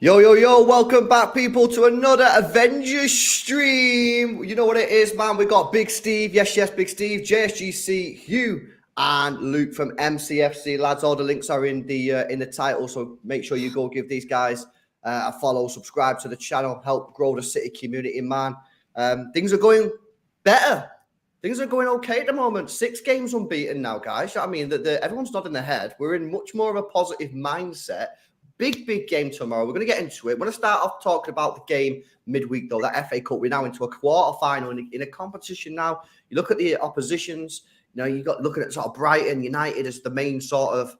Yo, welcome back, people, to another Avengers stream. You know what it is, man. We got Big Steve, yes, Big Steve, JSGC, Hugh, and Luke from MCFC. Lads, all the links are in the title, so make sure you go give these guys a follow, subscribe to the channel, help grow the City community, man. Things are going better. Things are going okay at the moment. 6 games unbeaten now, guys. I mean, everyone's nodding their head. We're in much more of a positive mindset. Big game tomorrow. We're going to get into it. We're going to start off talking about the game midweek, though, that FA Cup. We're now into a quarter-final in a competition now. You look at the oppositions. You know, you got looking at sort of Brighton, United as the main sort of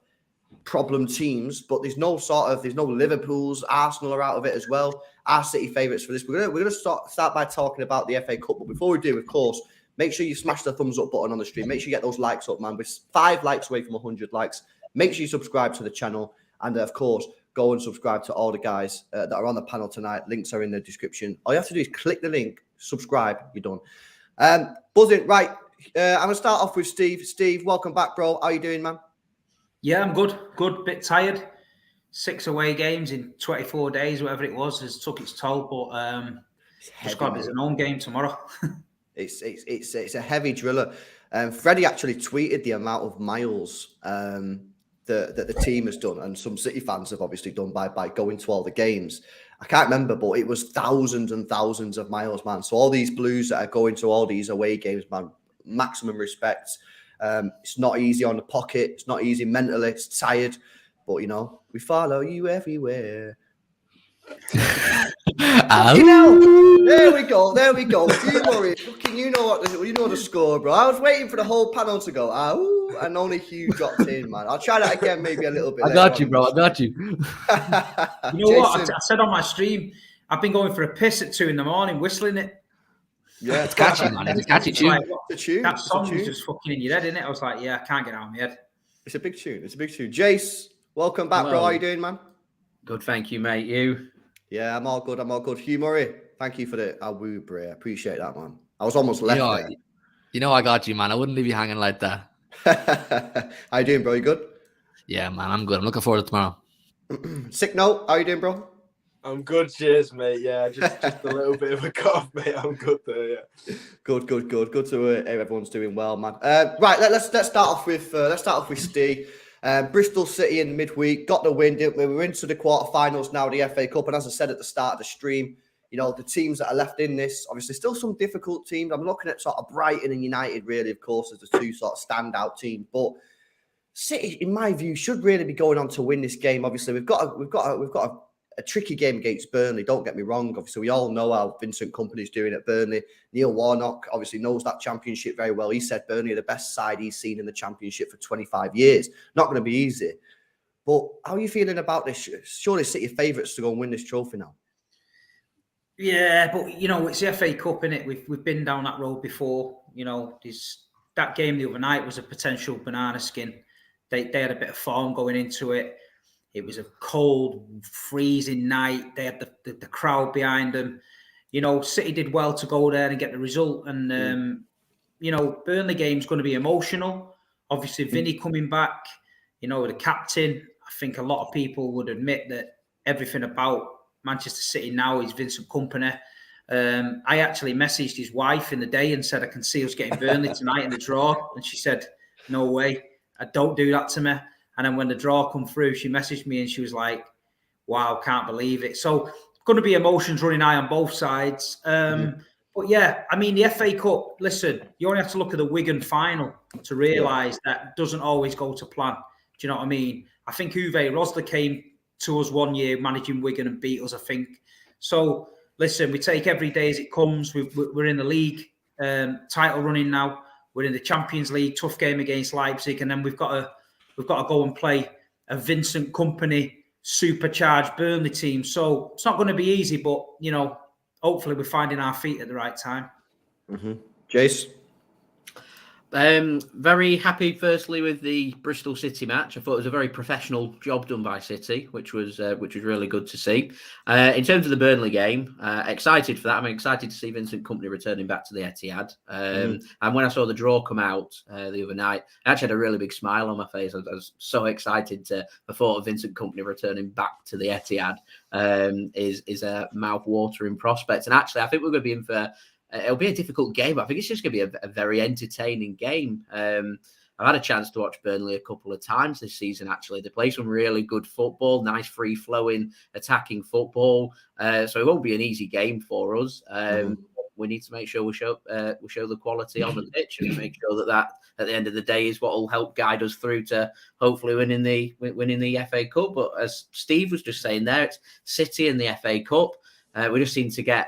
problem teams, but there's no Liverpools. Arsenal are out of it as well. Our City favourites for this. We're going to start by talking about the FA Cup. But before we do, of course, make sure you smash the thumbs up button on the stream. Make sure you get those likes up, man. We're 5 likes away from 100 likes. Make sure you subscribe to the channel. And, of course, go and subscribe to all the guys that are on the panel tonight. Links are in the description. All you have to do is click the link, subscribe, you're done. Buzzing, right. I'm going to start off with Steve. Steve, welcome back, bro. How you doing, man? Yeah, I'm good. Good, bit tired. 6 away games in 24 days, whatever it was, has took its toll. But just got there's an home game tomorrow. It's a heavy driller. Freddie actually tweeted the amount of miles that the team has done, and some City fans have obviously done by going to all the games. I can't remember, but it was thousands and thousands of miles, man. So all these Blues that are going to all these away games, man, maximum respect. It's not easy on the pocket. It's not easy mentally. It's tired. But, you know, we follow you everywhere. You know, there we go. Don't worry. Fucking, you know the score, bro. I was waiting for the whole panel to go, and only Hugh dropped in, man. I'll try that again, maybe a little bit. I got you, bro. I got you. You know what? I said on my stream, I've been going for a piss at 2 a.m, whistling it. Yeah, it's catchy, man. It's a catchy tune. Like, that song is just fucking in your head, isn't it? I was like, yeah, I can't get out of my head. It's a big tune. Jace, welcome back, bro. How you doing, man? Good, thank you, mate. You? Yeah, I'm all good. Hugh Murray, thank you for the awoobre. I appreciate that, man. I was almost left there. You know I got you, man. I wouldn't leave you hanging like that. How you doing, bro? You good? Yeah, man, I'm good. I'm looking forward to tomorrow. Sick note, how you doing, bro? I'm good, cheers, mate. Yeah, just a little bit of a cough, mate. I'm good there, yeah. Good to hear everyone's doing well, man. Right, let's start off with Steve. Bristol City in midweek got the win. We're into the quarterfinals now, the FA Cup, and as I said at the start of the stream, you know, the teams that are left in this, obviously still some difficult teams. I'm looking at sort of Brighton and United, really, of course, as the 2 sort of standout teams. But City, in my view, should really be going on to win this game. Obviously, we've got a tricky game against Burnley. Don't get me wrong. Obviously, we all know how Vincent Kompany's doing at Burnley. Neil Warnock obviously knows that championship very well. He said Burnley are the best side he's seen in the championship for 25 years. Not going to be easy. But how are you feeling about this? Surely City favourites to go and win this trophy now. Yeah, but you know, it's the FA Cup, innit? We've been down that road before. You know, that game the other night was a potential banana skin. They had a bit of form going into it. It was a cold, freezing night. They had the crowd behind them. You know, City did well to go there and get the result. And you know, Burnley game's going to be emotional. Obviously, Vinny coming back. You know, the captain. I think a lot of people would admit that everything about Manchester City now is Vincent Kompany. I actually messaged his wife in the day and said, I can see us getting Burnley tonight in the draw. And she said, no way. Don't do that to me. And then when the draw come through, she messaged me and she was like, wow, can't believe it. So going to be emotions running high on both sides. But yeah, I mean, the FA Cup, listen, you only have to look at the Wigan final to realise that doesn't always go to plan. Do you know what I mean? I think Uwe Rosler came to us one year managing Wigan and beat us, I think. So, listen, we take every day as it comes. We're in the league title running now. We're in the Champions League, tough game against Leipzig, and then we've got to go and play a Vincent Kompany supercharged Burnley team. So it's not going to be easy, but you know, hopefully we're finding our feet at the right time. Jace? Very happy, firstly, with the Bristol City match. I thought it was a very professional job done by City, which was really good to see. In terms of the Burnley game, excited for that. I'm excited to see Vincent Kompany returning back to the Etihad. And when I saw the draw come out the other night, I actually had a really big smile on my face. I was so excited to the thought of Vincent Kompany returning back to the Etihad. Is a mouth-watering prospect. And actually, I think we're going to be in for. It'll be a difficult game. I think it's just going to be a very entertaining game. I've had a chance to watch Burnley a couple of times this season, actually. They play some really good football, nice free-flowing, attacking football. So it won't be an easy game for us. We need to make sure we show the quality on the pitch and make sure that at the end of the day is what will help guide us through to hopefully winning the FA Cup. But as Steve was just saying there, it's City in the FA Cup. We just seem to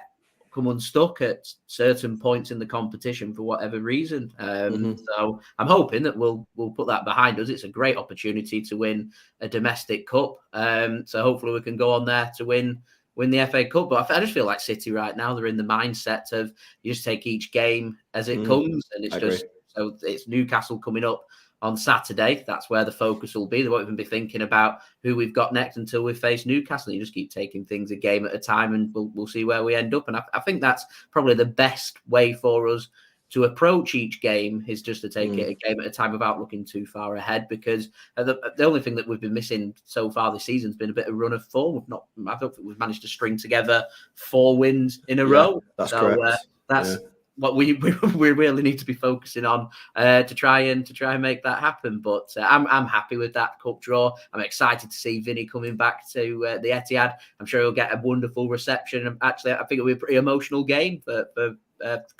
come unstuck at certain points in the competition for whatever reason. So I'm hoping that we'll put that behind us. It's a great opportunity to win a domestic cup. So hopefully we can go on there to win the FA Cup. But I just feel like City right now, they're in the mindset of you just take each game as it comes. And it's Newcastle coming up on Saturday. That's where the focus will be. They won't even be thinking about who we've got next until we face Newcastle. You just keep taking things a game at a time and we'll see where we end up. And I think that's probably the best way for us to approach each game is just to take it a game at a time without looking too far ahead, because the only thing that we've been missing so far this season has been a bit of run of form. I don't think we've managed to string together 4 wins in a row. That's correct. That's what we really need to be focusing on to try and make that happen. But I'm happy with that cup draw. I'm excited to see Vinny coming back to the Etihad. I'm sure he'll get a wonderful reception. And actually, I think it'll be a pretty emotional game for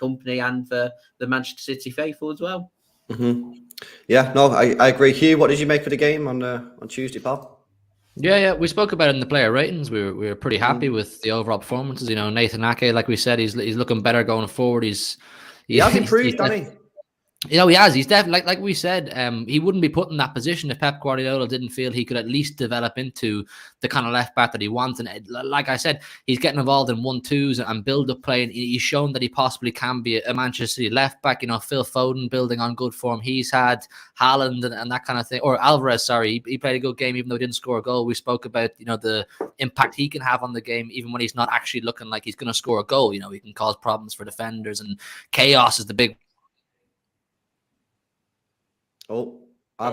Kompany and for the Manchester City faithful as well. Yeah, no, I agree. Hugh, what did you make of the game on Tuesday, pal? Yeah, we spoke about it in the player ratings. We were pretty happy with the overall performances. You know, Nathan Ake, like we said, he's looking better going forward. He has improved, hasn't he? You know, he has. He's definitely, like we said, he wouldn't be put in that position if Pep Guardiola didn't feel he could at least develop into the kind of left back that he wants. And like I said, he's getting involved in 1-2s and build-up play. And he's shown that he possibly can be a Manchester City left back. You know, Phil Foden building on good form he's had, Haaland and that kind of thing. Or Alvarez, sorry, he played a good game even though he didn't score a goal. We spoke about, you know, the impact he can have on the game even when he's not actually looking like he's going to score a goal. You know, he can cause problems for defenders, and chaos is the big. Oh, I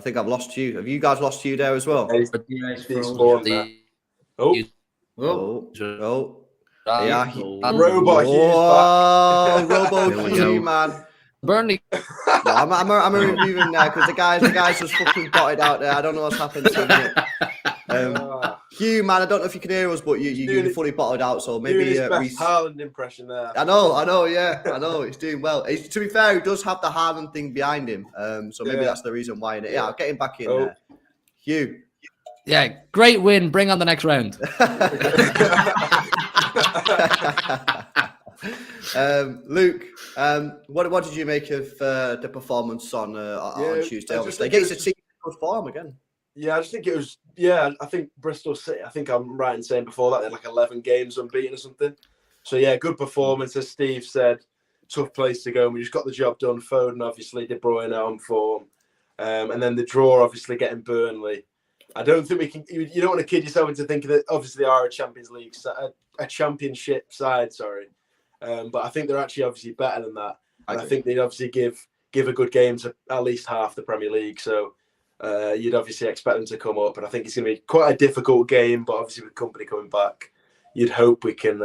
think I've lost you. Have you guys lost you there as well? Yeah, Yeah. Robot Hugh's back. Robo Hugh, man. Burnley. No, I'm reviewing now because the guys just fucking dotted out there. I don't know what's happened to me. Hugh, man, I don't know if you can hear us, but you're fully bottled out. So maybe his best Haaland impression there. I know. Yeah, I know. He's doing well. To be fair, he does have the Haaland thing behind him. So maybe that's the reason why. Yeah, I'll get him back in there. Hugh. Yeah, great win. Bring on the next round. Luke, what did you make of the performance on Tuesday? Obviously, against a team in good form again. Yeah, I just think it was. Yeah, I think Bristol City. I think I'm right in saying before that they had like 11 games unbeaten or something. So yeah, good performance. As Steve said, tough place to go. And we just got the job done. Foden, obviously, De Bruyne on form, and then the draw, obviously getting Burnley. I don't think we can. You don't want to kid yourself into thinking that obviously they are a Champions League, a Championship side. Sorry, but I think they're actually obviously better than that. And I think they'd obviously give a good game to at least half the Premier League. So. You'd obviously expect them to come up, and I think it's going to be quite a difficult game. But obviously, with company coming back, you'd hope we can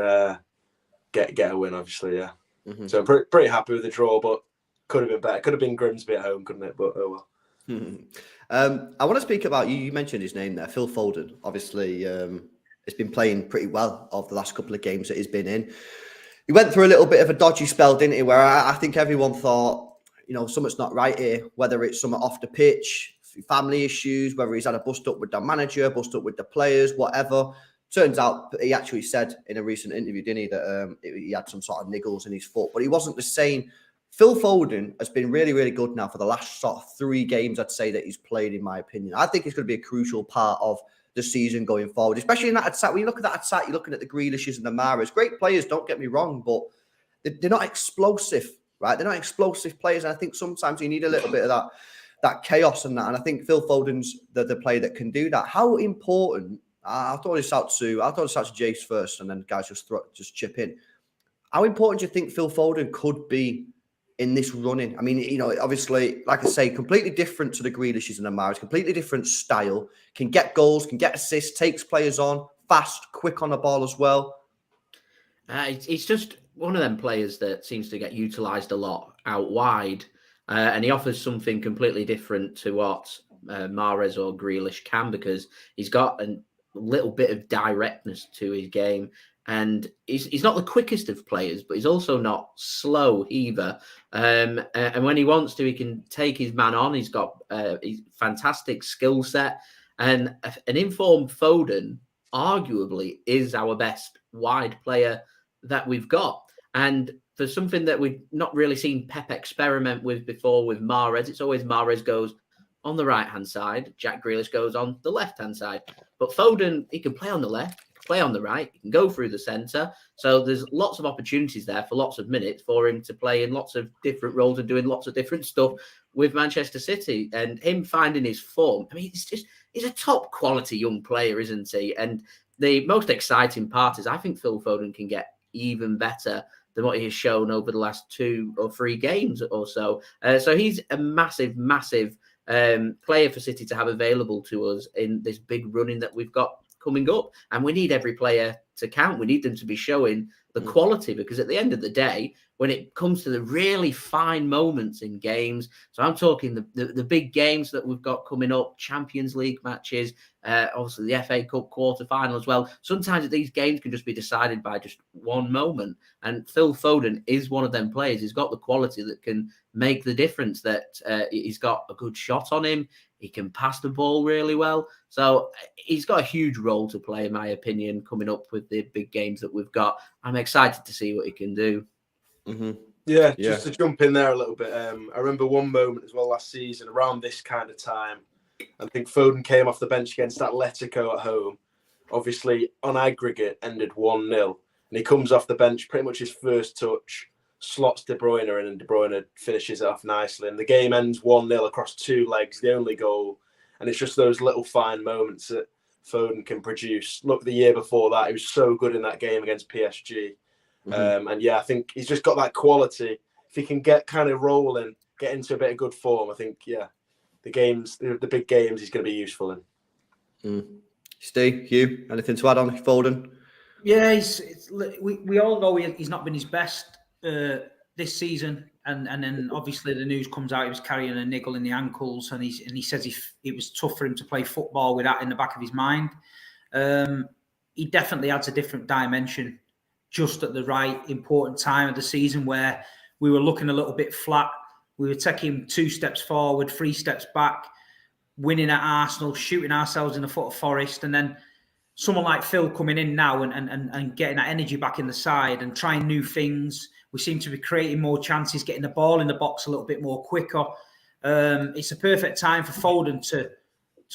get a win. Obviously, yeah. Mm-hmm. So I'm pretty happy with the draw, but could have been better. Could have been Grimsby at home, couldn't it? But oh well. Mm-hmm. I want to speak about you. You mentioned his name there, Phil Foden. Obviously, it's been playing pretty well over the last couple of games that he's been in. He went through a little bit of a dodgy spell, didn't he? Where I think everyone thought, something's not right here. Whether it's something off the pitch, family issues, whether he's had a bust up with the manager, bust up with the players, whatever. Turns out he actually said in a recent interview, didn't he, that he had some sort of niggles in his foot, but he wasn't the same. Phil Foden has been really, really good now for the last sort of 3 games, I'd say, that he's played, in my opinion. I think he's going to be a crucial part of the season going forward, especially in that attack. When you look at that attack, you're looking at the Grealishes and the Mahrez. Great players, don't get me wrong, but they're not explosive, right? They're not explosive players, and I think sometimes you need a little bit of that chaos and that. And I think Phil Foden's the player that can do that. How important? I'll throw this out to Jace first, and then guys just chip in. How important do you think Phil Foden could be in this running? I mean, obviously, like I say, completely different to the Grealishes and the Mahrez, completely different style. Can get goals, can get assists, takes players on, fast, quick on the ball as well. It's just one of them players that seems to get utilised a lot out wide. And he offers something completely different to what Mahrez or Grealish can, because he's got a little bit of directness to his game. And he's not the quickest of players, but he's also not slow either. And when he wants to, he can take his man on. He's got a fantastic skill set. And an informed Foden, arguably, is our best wide player that we've got. And for something that we've not really seen Pep experiment with before with Mahrez, it's always Mahrez goes on the right-hand side, Jack Grealish goes on the left-hand side. But Foden, he can play on the left, play on the right, he can go through the centre. So there's lots of opportunities there for lots of minutes for him to play in lots of different roles and doing lots of different stuff with Manchester City. And him finding his form, I mean, he's a top-quality young player, isn't he? And the most exciting part is I think Phil Foden can get even better than what he has shown over the last 2 or 3 games or so. So he's a massive, massive player for City to have available to us in this big running that we've got coming up. And we need every player to count. We need them to be showing the quality, because at the end of the day, when it comes to the really fine moments in games, so I'm talking the big games that we've got coming up, Champions League matches, obviously the FA Cup quarter-final as well. Sometimes these games can just be decided by just one moment. And Phil Foden is one of them players. He's got the quality that can make the difference, that he's got a good shot on him. He can pass the ball really well. So he's got a huge role to play, in my opinion, coming up with the big games that we've got. I'm excited to see what he can do. Mm-hmm. Yeah, just to jump in there a little bit. I remember one moment as well last season, around this kind of time. I think Foden came off the bench against Atletico at home. Obviously, on aggregate, ended 1-0. And he comes off the bench, pretty much his first touch, slots De Bruyne in, and De Bruyne finishes it off nicely. And the game ends 1-0 across 2 legs, the only goal. And it's just those little fine moments that Foden can produce. Look, the year before that, he was so good in that game against PSG. Mm-hmm. And yeah, I think he's just got that quality. If he can get kind of rolling, get into a bit of good form, I think, yeah, the big games he's going to be useful in. Steve, Hugh, anything to add on Foden? Yeah, we all know he's not been his best this season, and then obviously the news comes out he was carrying a niggle in the ankles, and he says it was tough for him to play football with that in the back of his mind. He definitely adds a different dimension just at the right important time of the season, where we were looking a little bit flat. We were taking 2 steps forward, 3 steps back, winning at Arsenal, shooting ourselves in the foot of Forest, and then someone like Phil coming in now and getting that energy back in the side and trying new things. We seem to be creating more chances, getting the ball in the box a little bit more quicker. It's a perfect time for Foden to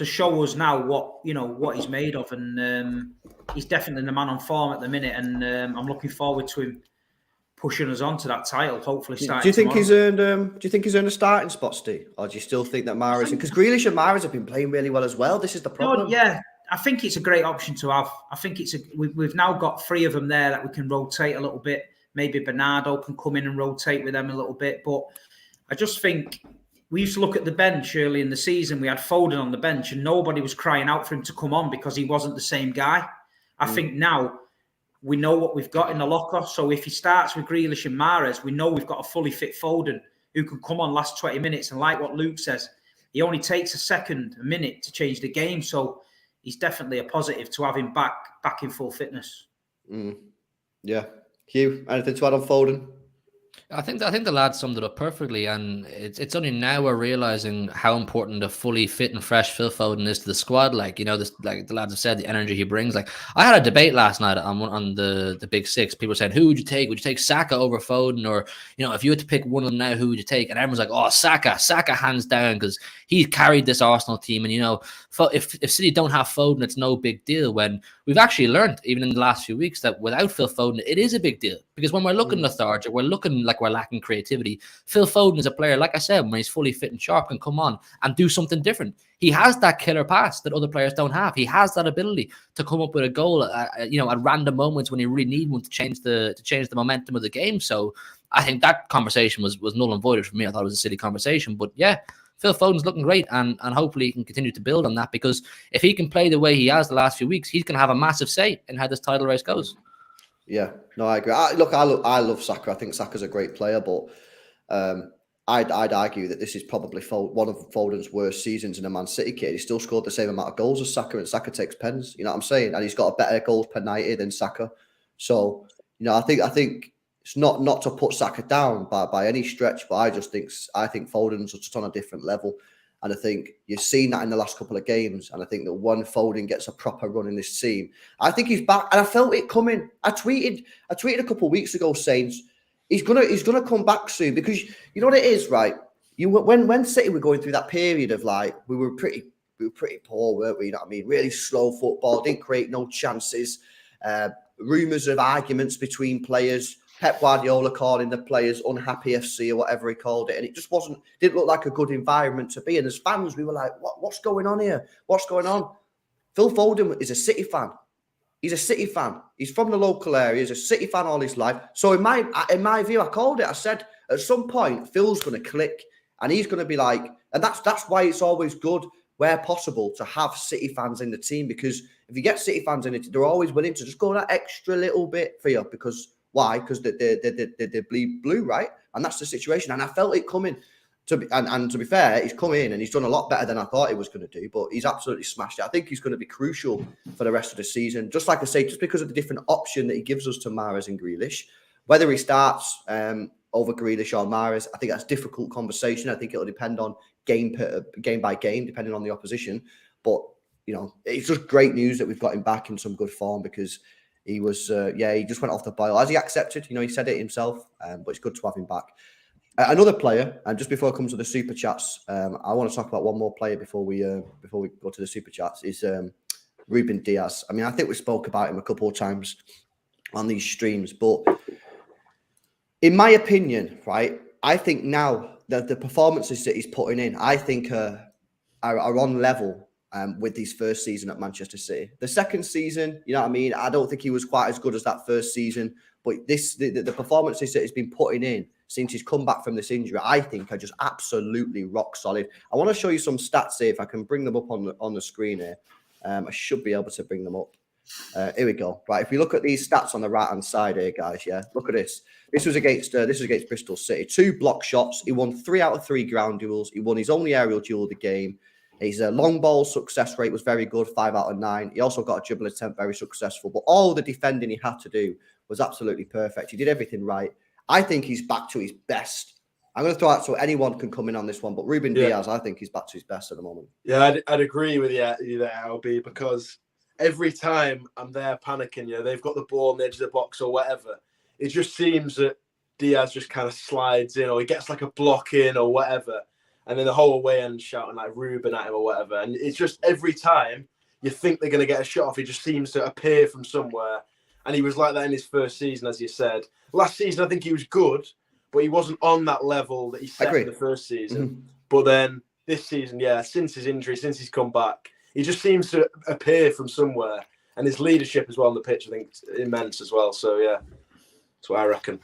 show us now what he's made of, and he's definitely the man on form at the minute, and I'm looking forward to him pushing us on to that title. Hopefully, Do you think he's earned? Do you think he's earned a starting spot, Steve, or do you still think that Mahrez? Because Grealish and Mahrez have been playing really well as well. This is the problem. No, yeah, I think it's a great option to have. I think we've now got 3 of them there that we can rotate a little bit. Maybe Bernardo can come in and rotate with them a little bit, but I just think we used to look at the bench early in the season. We had Foden on the bench, and nobody was crying out for him to come on because he wasn't the same guy. I think now we know what we've got in the locker. So if he starts with Grealish and Mahrez, we know we've got a fully fit Foden who can come on last 20 minutes. And like what Luke says, he only takes a minute to change the game. So he's definitely a positive to have him back in full fitness. Yeah. Hugh, anything to add on Foden? I think the lad summed it up perfectly, and it's only now we're realizing how important a fully fit and fresh Phil Foden is to the squad. Like, you know, this, like the lads have said, the energy he brings. Like, I had a debate last night on the Big Six. People said, who would you take? Would you take Saka over Foden, or, you know, if you had to pick one of them now, who would you take? And everyone's like, oh, Saka hands down, because he carried this Arsenal team. And, you know, if City don't have Foden, it's no big deal. When we've actually learned, even in the last few weeks, that without Phil Foden, it is a big deal, because when we're looking lethargic, we're looking like we're lacking creativity. Phil Foden is a player, like I said, when he's fully fit and sharp, can come on and do something different. He has that killer pass that other players don't have. He has that ability to come up with a goal, at random moments when you really need one to change the momentum of the game. So I think that conversation was null and voided for me. I thought it was a silly conversation, but yeah, Phil Foden's looking great, and hopefully he can continue to build on that, because if he can play the way he has the last few weeks, he's going to have a massive say in how this title race goes. Yeah, no, I agree. I love Saka. I think Saka's a great player, but I'd argue that this is probably one of Foden's worst seasons in a Man City kit. He still scored the same amount of goals as Saka, and Saka takes pens. You know what I'm saying? And he's got a better goals per 90 than Saka. So, you know, I think it's not to put Saka down by any stretch, but I think Foden's just on a different level. And I think you've seen that in the last couple of games. And I think that when Foden gets a proper run in this team, I think he's back. And I felt it coming. I tweeted a couple of weeks ago saying he's gonna come back soon, because you know what it is, right? When City were going through that period of, like, we were pretty poor, weren't we? You know what I mean? Really slow football, didn't create no chances. Rumours of arguments between players. Pep Guardiola calling the players unhappy FC or whatever he called it. And it just didn't look like a good environment to be. And as fans, we were like, what's going on here? What's going on? Phil Foden is a City fan. He's a City fan. He's from the local area. He's a City fan all his life. So in my view, I called it. I said, at some point, Phil's going to click, and he's going to be like, and that's why it's always good, where possible, to have City fans in the team, because if you get City fans in it, they're always willing to just go that extra little bit for you, because why? Because they bleed blue, right? And that's the situation. And I felt it coming. To be fair, he's come in and he's done a lot better than I thought he was going to do. But he's absolutely smashed it. I think he's going to be crucial for the rest of the season. Just like I say, just because of the different option that he gives us to Mahrez and Grealish. Whether he starts over Grealish or Mahrez, I think that's a difficult conversation. I think it'll depend on game by game, depending on the opposition. But, you know, it's just great news that we've got him back in some good form, because he was, he just went off the boil. As he accepted, you know, he said it himself, but it's good to have him back. Another player, and just before I come to the super chats, I want to talk about one more player before we go to the super chats, is Ruben Diaz. I mean, I think we spoke about him a couple of times on these streams, but in my opinion, right, I think now that the performances that he's putting in, I think are on level with his first season at Manchester City. The second season, you know what I mean? I don't think he was quite as good as that first season, but the performances that he's been putting in since he's come back from this injury, I think are just absolutely rock solid. I want to show you some stats here, if I can bring them up on the screen here. I should be able to bring them up. Here we go. Right, if we look at these stats on the right-hand side here, guys, yeah, look at this. This was against Bristol City. 2 block shots. He won 3 out of 3 ground duels. He won his only aerial duel of the game. His long ball success rate was very good, 5 out of 9. He also got a dribble attempt, very successful. But all the defending he had to do was absolutely perfect. He did everything right. I think he's back to his best. I'm going to throw out so anyone can come in on this one, but Ruben Diaz, I think he's back to his best at the moment. Yeah, I'd agree with you there, LB, because every time I'm there panicking, you know, they've got the ball on the edge of the box or whatever, it just seems that Diaz just kind of slides in, or he gets like a block in or whatever. and then the whole away end shouting like Ruben at him or whatever. And it's just every time you think they're going to get a shot off, he just seems to appear from somewhere. And he was like that in his first season, as you said. Last season, I think he was good, but he wasn't on that level that he set in the first season. Mm-hmm. But then this season, since his injury, since he's come back, he just seems to appear from somewhere. And his leadership as well on the pitch, I think, is immense as well. So, yeah, that's what I reckon.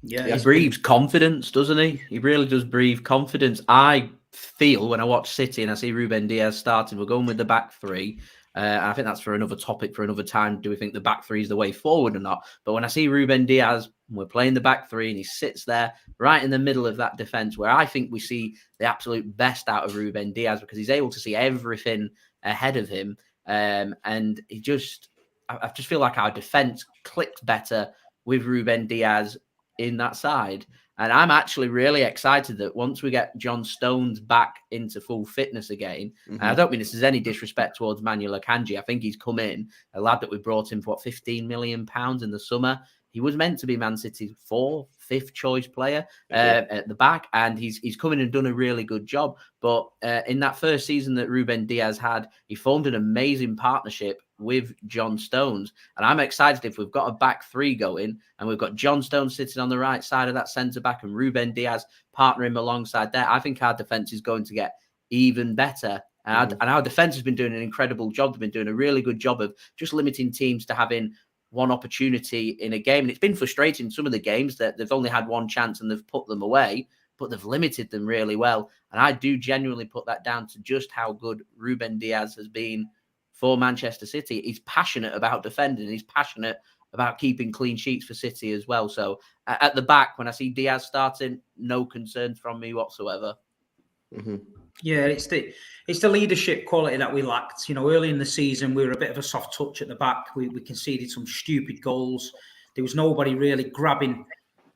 Yeah, he breathes confidence, doesn't he? He really does breathe confidence. I feel when I watch City and I see Ruben Diaz starting, we're going with the back three. I think that's for another topic for another time. Do we think the back three is the way forward or not? But when I see Ruben Diaz, we're playing the back three and he sits there right in the middle of that defence where I think we see the absolute best out of Ruben Diaz because he's able to see everything ahead of him. And I just feel like our defence clicks better with Ruben Diaz in that side. And I'm actually really excited that once we get John Stones back into full fitness again, and I don't mean this is any disrespect towards Manuel Akanji. I think he's come in, a lad that we brought in for £15 million in the summer. He was meant to be Man City's fifth choice player at the back, and he's come in and done a really good job. But in that first season that Ruben Diaz had, he formed an amazing partnership with John Stones. And I'm excited if we've got a back three going and we've got John Stones sitting on the right side of that centre back and Ruben Diaz partnering alongside there. I think our defence is going to get even better. And our defence has been doing an incredible job. They've been doing a really good job of just limiting teams to having one opportunity in a game. And it's been frustrating some of the games that they've only had one chance and they've put them away, but they've limited them really well. And I do genuinely put that down to just how good Ruben Diaz has been for Manchester City. He's passionate about defending. He's passionate about keeping clean sheets for City as well. So at the back, when I see Diaz starting, no concerns from me whatsoever. Mm-hmm. Yeah, it's the leadership quality that we lacked. You know, early in the season, we were a bit of a soft touch at the back. We conceded some stupid goals. There was nobody really grabbing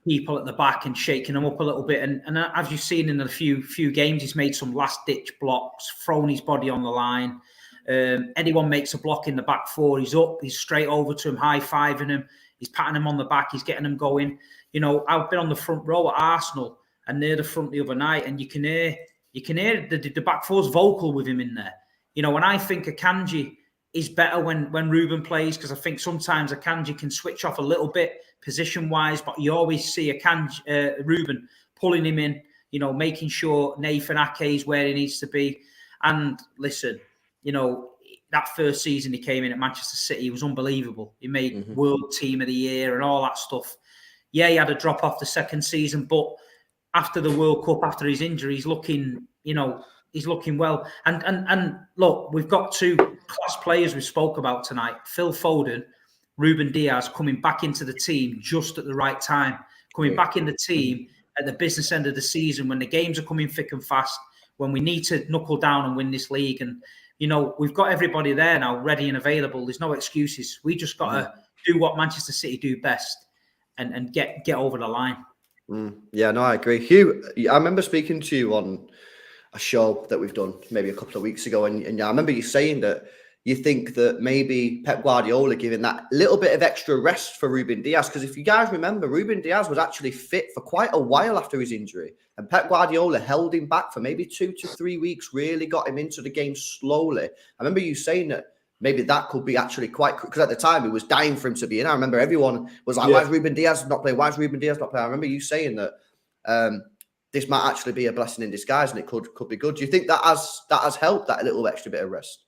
people at the back and shaking them up a little bit. And as you've seen in a few games, he's made some last-ditch blocks, thrown his body on the line. Anyone makes a block in the back four, he's up, he's straight over to him, high-fiving him. He's patting him on the back. He's getting them going. You know, I've been on the front row at Arsenal and near the front the other night, and you can hear the back four's vocal with him in there. You know, when I think Akanji is better when Ruben plays, because I think sometimes Akanji can switch off a little bit position-wise, but you always see Ruben pulling him in, you know, making sure Nathan Ake is where he needs to be. And listen, you know, that first season he came in at Manchester City, he was unbelievable. He made World Team of the Year and all that stuff. Yeah, he had a drop off the second season, but after the World Cup, after his injury, he's looking, you know, he's looking well. And look, we've got two class players we spoke about tonight. Phil Foden, Ruben Diaz coming back into the team just at the right time. Coming back in the team at the business end of the season when the games are coming thick and fast, when we need to knuckle down and win this league. And, you know, we've got everybody there now ready and available. There's no excuses. We just got to do what Manchester City do best and get over the line. Yeah, no, I agree. Hugh, I remember speaking to you on a show that we've done maybe a couple of weeks ago, and I remember you saying that you think that maybe Pep Guardiola giving that little bit of extra rest for Ruben Diaz, because if you guys remember, Ruben Diaz was actually fit for quite a while after his injury, and Pep Guardiola held him back for maybe 2 to 3 weeks, really got him into the game slowly. I remember you saying that maybe that could be actually quite, because at the time it was dying for him to be in. I remember everyone was like, why is Ruben Diaz not playing? Why is Ruben Diaz not playing? I remember you saying that this might actually be a blessing in disguise and it could be good. Do you think that has helped, that little extra bit of rest?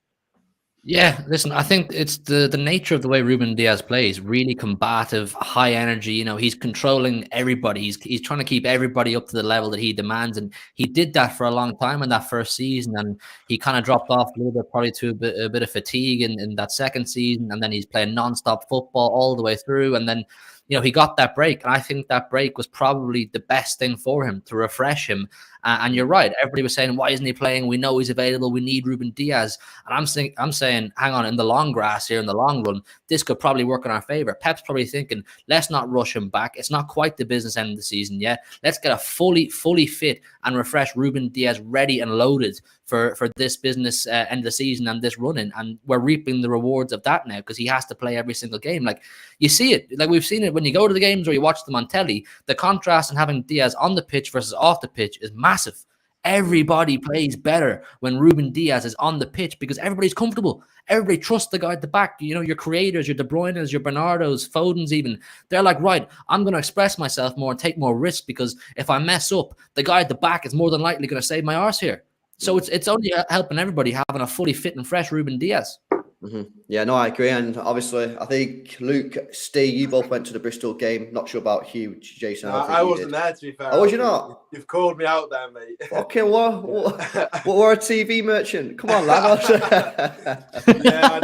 Yeah, listen, I think it's the nature of the way Ruben Diaz plays, really combative, high energy. You know, he's controlling everybody. He's trying to keep everybody up to the level that he demands. And he did that for a long time in that first season. And he kind of dropped off a little bit, probably to a bit of fatigue in that second season. And then he's playing nonstop football all the way through. And then, you know, he got that break. And I think that break was probably the best thing for him to refresh him. And you're right. Everybody was saying, why isn't he playing? We know he's available. We need Ruben Diaz. And I'm saying, hang on, in the long grass here, in the long run, this could probably work in our favor. Pep's probably thinking, let's not rush him back. It's not quite the business end of the season yet. Let's get a fully fit and refresh Ruben Diaz ready and loaded for this business end of the season and this running. And we're reaping the rewards of that now because he has to play every single game. Like, you see it. Like, we've seen it when you go to the games or you watch them on telly. The contrast in having Diaz on the pitch versus off the pitch is massive. Everybody plays better when Ruben Dias is on the pitch because everybody's comfortable. Everybody trusts the guy at the back. You know, your creators, your De Bruynes, your Bernardos, Fodens even. They're like, right, I'm going to express myself more and take more risks because if I mess up, the guy at the back is more than likely going to save my arse here. So it's only helping everybody having a fully fit and fresh Ruben Dias. Mm-hmm. Yeah, no, I agree. And obviously, I think Luke, Steve, you both went to the Bristol game. Not sure about Hugh, Jason. I wasn't there, to be fair. Oh, was you not? You've called me out there, mate. Okay, what? We're a TV merchant. Come on, lad. Yeah,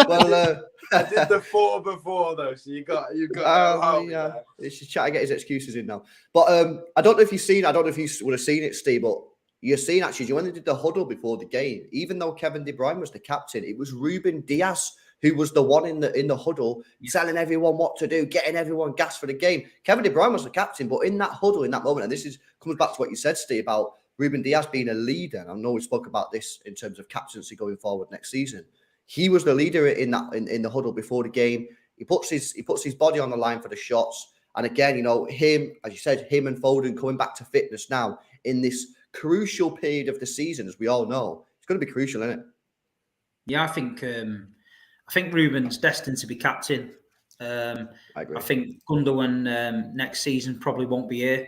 I did the 4 before though, so you got. Yeah, he's trying to get his excuses in now. But I don't know if you've seen. I don't know if you would have seen it, Steve, but. You're seeing actually when they did the huddle before the game, even though Kevin De Bruyne was the captain, it was Ruben Dias who was the one in the huddle telling everyone what to do, getting everyone gassed for the game. Kevin De Bruyne was the captain, but in that huddle, in that moment, and this comes back to what you said, Steve, about Ruben Dias being a leader. And I know we spoke about this in terms of captaincy going forward next season. He was the leader in the huddle before the game. He puts his body on the line for the shots. And again, you know, him, as you said, him and Foden coming back to fitness now in this crucial period of the season, as we all know. It's going to be crucial, isn't it? Yeah, I think Ruben's destined to be captain. I agree. I think Gundogan next season probably won't be here.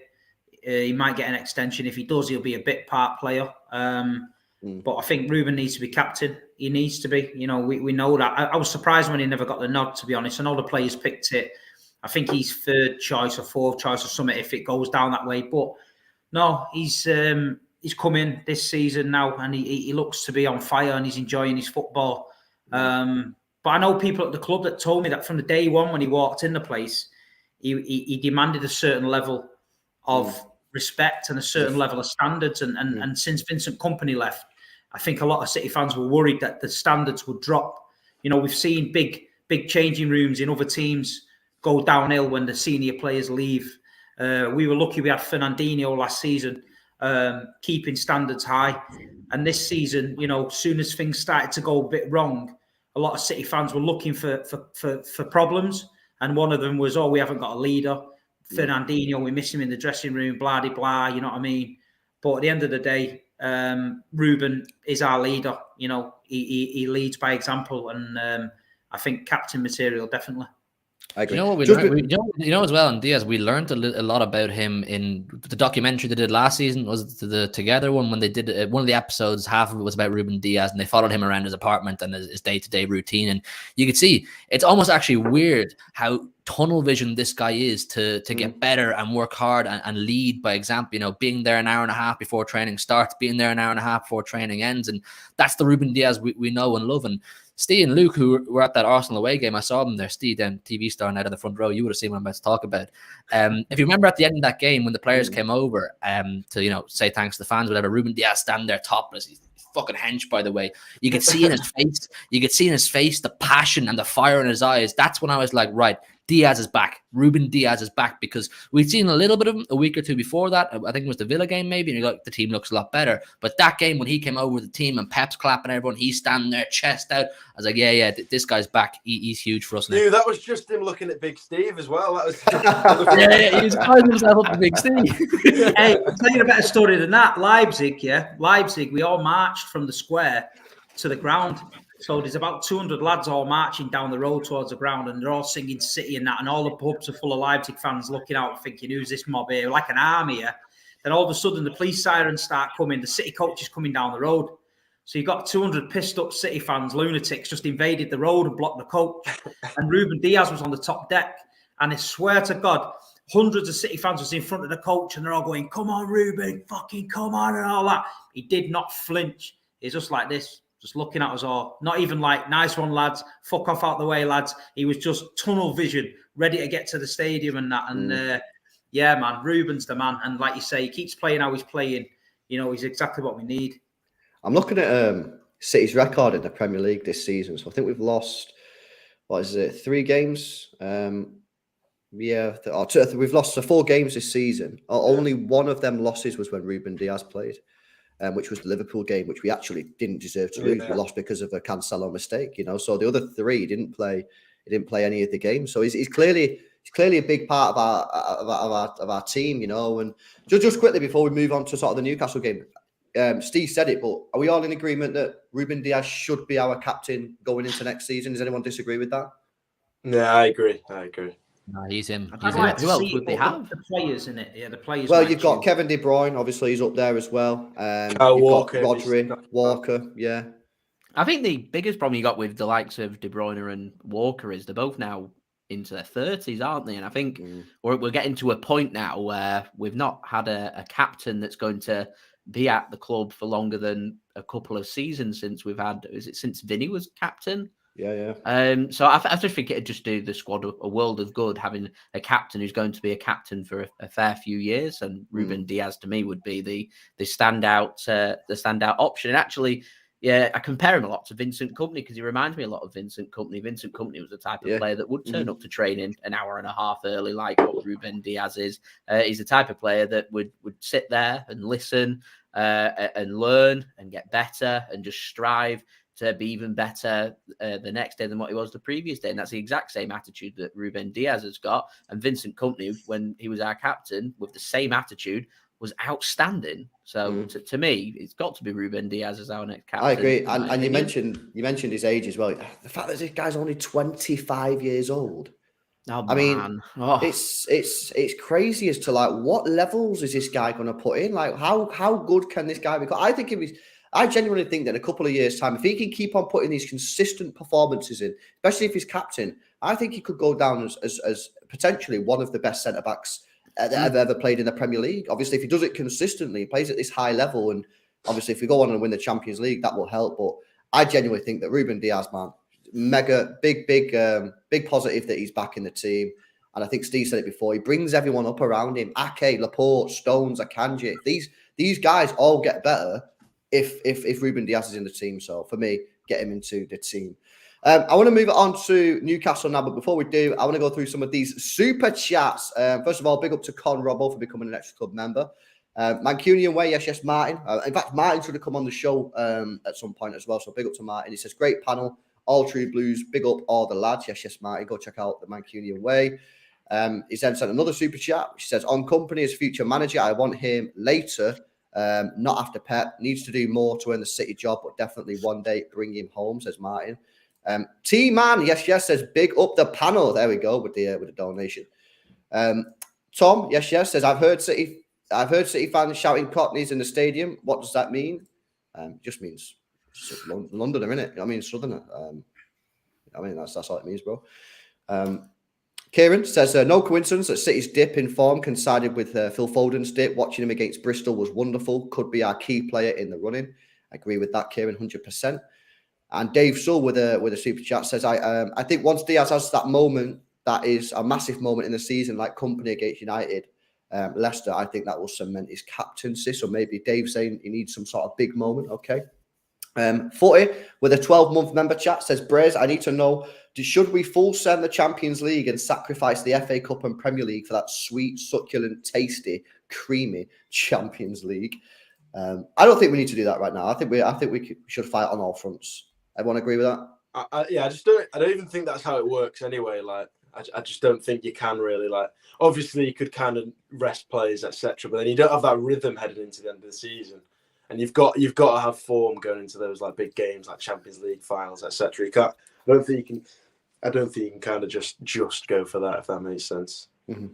He might get an extension. If he does, he'll be a bit part player. But I think Ruben needs to be captain. He needs to be. You know, we know that. I was surprised when he never got the nod, to be honest. And all the players picked it. I think he's 3rd choice or 4th choice or something if it goes down that way. But no, he's come in this season now, and he looks to be on fire, and he's enjoying his football. But I know people at the club that told me that from the day one when he walked in the place, he demanded a certain level of respect and a certain level of standards. And since Vincent Kompany left, I think a lot of City fans were worried that the standards would drop. You know, we've seen big changing rooms in other teams go downhill when the senior players leave. We were lucky we had Fernandinho last season, keeping standards high. And this season, you know, as soon as things started to go a bit wrong, a lot of City fans were looking for problems. And one of them was, we haven't got a leader. Fernandinho, we miss him in the dressing room, blah, blah, blah, you know what I mean? But at the end of the day, Ruben is our leader. You know, he leads by example. And I think captain material, definitely. I agree. You know what we learned? You know as well, and Diaz, we learned a lot about him in the documentary they did last season. Was the Together one when they did one of the episodes? Half of it was about Ruben Diaz, and they followed him around his apartment and his day-to-day routine. And you could see it's almost actually weird how tunnel vision this guy is to get better and work hard and lead by example. You know, being there an hour and a half before training starts, being there an hour and a half before training ends, and that's the Ruben Diaz we know and love. And Steve and Luke, who were at that Arsenal away game, I saw them there. Steve, then TV star out of the front row. You would have seen what I'm about to talk about. If you remember at the end of that game when the players came over to say thanks to the fans, whatever, Ruben Diaz standing there topless. He's fucking hench, by the way. You could see in his face. You could see in his face the passion and the fire in his eyes. That's when I was like, right, Diaz is back. Ruben Diaz is back, because we'd seen a little bit of him a week or two before that. I think it was the Villa game maybe, and the team looks a lot better. But that game when he came over with the team and Pep's clapping everyone, he's standing there chest out. I was like, yeah, this guy's back. He's huge for us now. Dude, that was just him looking at Big Steve as well. That was yeah, he was calling himself up to Big Steve. Hey, I'll tell you a better story than that. Leipzig, we all marched from the square to the ground. So there's about 200 lads all marching down the road towards the ground, and they're all singing City and that, and all the pubs are full of Leipzig fans looking out thinking, who's this mob here? Like an army here. Then all of a sudden the police sirens start coming, the City coach is coming down the road. So you got 200 pissed up City fans, lunatics, just invaded the road and blocked the coach. And Ruben Diaz was on the top deck. And I swear to God, hundreds of City fans was in front of the coach, and they're all going, come on, Ruben, fucking come on, and all that. He did not flinch. He's just like this. Just looking at us all, not even like, nice one, lads, fuck off out the way, lads. He was just tunnel vision, ready to get to the stadium and that. And yeah, man, Ruben's the man. And like you say, he keeps playing how he's playing. You know, he's exactly what we need. I'm looking at City's record in the Premier League this season. So I think we've lost, 3 games? We've lost 4 games this season. Only one of them losses was when Ruben Diaz played. Which was the Liverpool game, which we actually didn't deserve to lose. We lost because of a Cancelo mistake, So the other 3 he didn't play any of the games. So he's clearly a big part of our team, And just quickly before we move on to sort of the Newcastle game, Steve said it, but are we all in agreement that Ruben Diaz should be our captain going into next season? Does anyone disagree with that? Yeah, I agree. No, he's him. I'd He's like him. to Who else see would it, they but have? the players in it. Yeah, the players. Well, might you've got choose. Kevin De Bruyne, obviously he's up there as well. Kyle You've Walker, got if he's Rodri, not- Walker, yeah. I think the biggest problem you got with the likes of De Bruyne and Walker is they're both now into their 30s, aren't they? And I think we're getting to a point now where we've not had a captain that's going to be at the club for longer than a couple of seasons since we've had. Is it since Vinny was captain? Yeah. So I just think it'd just do the squad a world of good having a captain who's going to be a captain for a fair few years. And Ruben Diaz to me would be the standout option. And actually, yeah, I compare him a lot to Vincent Kompany because he reminds me a lot of Vincent Kompany. Vincent Kompany was the type of player that would turn up to training an hour and a half early, like what Ruben Diaz is. He's the type of player that would sit there and listen and learn and get better and just strive to be even better the next day than what he was the previous day. And that's the exact same attitude that Ruben Diaz has got. And Vincent Kompany, when he was our captain, with the same attitude, was outstanding. So to me, it's got to be Ruben Diaz as our next captain. I agree. And you mentioned his age as well. The fact that this guy's only 25 years old. Oh, I mean, it's crazy as to like what levels is this guy going to put in? Like how good can this guy become? I genuinely think that in a couple of years' time, if he can keep on putting these consistent performances in, especially if he's captain, I think he could go down as potentially one of the best centre backs that have ever played in the Premier League. Obviously, if he does it consistently, he plays at this high level, and obviously if we go on and win the Champions League, that will help. But I genuinely think that Ruben Diaz, man, mega big positive that he's back in the team. And I think Steve said it before, he brings everyone up around him. Ake, Laporte, Stones, Akanji. These guys all get better if Ruben Diaz is in the team. So for me, get him into the team. I want to move on to Newcastle now, but before we do, I want to go through some of these super chats. First of all, big up to Con Robbo for becoming an Xtra Club member. Mancunian way, yes, Martin. In fact, Martin should have come on the show at some point as well. So big up to Martin. He says, great panel, all true blues. Big up all the lads. Yes, Martin. Go check out the Mancunian way. He's then sent another super chat. She says, on Kompany as future manager, I want him later. Not after Pep. Needs to do more to earn the City job, but definitely one day bring him home, says Martin. T-Man, yes, says big up the panel. There we go with the donation. Tom, yes, says I've heard City fans shouting Cockneys in the stadium. What does that mean? Just means Londoner, innit? I mean Southerner. I mean that's all it means, bro. Kieran says, no coincidence that City's dip in form coincided with Phil Foden's dip. Watching him against Bristol was wonderful. Could be our key player in the running. I agree with that, Kieran, 100%. And Dave Sull with a super chat says, I think once Diaz has that moment, that is a massive moment in the season, like Kompany against United, Leicester, I think that will cement his captaincy. So maybe Dave saying he needs some sort of big moment. Okay. Footy with a 12-month member chat says, Braze, I need to know, should we full send the Champions League and sacrifice the FA Cup and Premier League for that sweet, succulent, tasty, creamy Champions League? I don't think we need to do that right now. I think we should fight on all fronts. Everyone agree with that? I don't even think that's how it works anyway. Like, I just don't think you can really, like, obviously you could kind of rest players, etc. But then you don't have that rhythm heading into the end of the season. And you've got to have form going into those like big games like Champions League finals, etc. I don't think you can kind of just go for that, if that makes sense. Mm-hmm.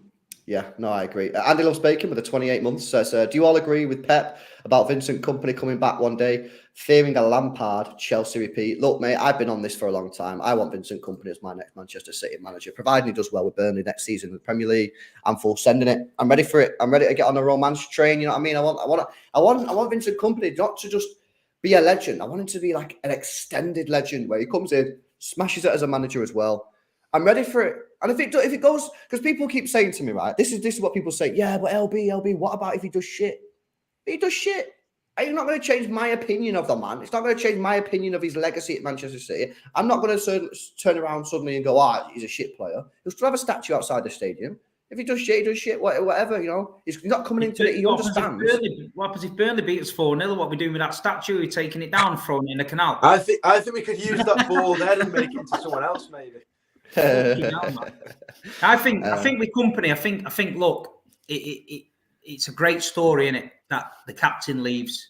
Yeah, no, I agree. Andy Loves Bacon with the 28 months says, do you all agree with Pep about Vincent Kompany coming back one day, fearing a Lampard Chelsea repeat? Look, mate, I've been on this for a long time. I want Vincent Kompany as my next Manchester City manager, providing he does well with Burnley next season in the Premier League. I'm full sending it. I'm ready for it. I'm ready to get on a romance train. You know what I mean? I want Vincent Kompany not to just be a legend. I want him to be like an extended legend where he comes in, smashes it as a manager as well. I'm ready for it. And if it goes, because people keep saying to me, right, this is what people say. Yeah, but LB, what about if he does shit? If he does shit, it's not going to change my opinion of the man. It's not going to change my opinion of his legacy at Manchester City. I'm not going to turn around suddenly and go, he's a shit player. He'll still have a statue outside the stadium. If he does shit, he does shit, whatever, you know. He's not coming into it. He understands. What happens if Burnley beat us 4-0? What are we doing with that statue? We're taking it down and throwing it in the canal. I think we could use that ball then and make it into someone else, maybe. I think with Kompany, I think look, it's a great story, isn't it, that the captain leaves.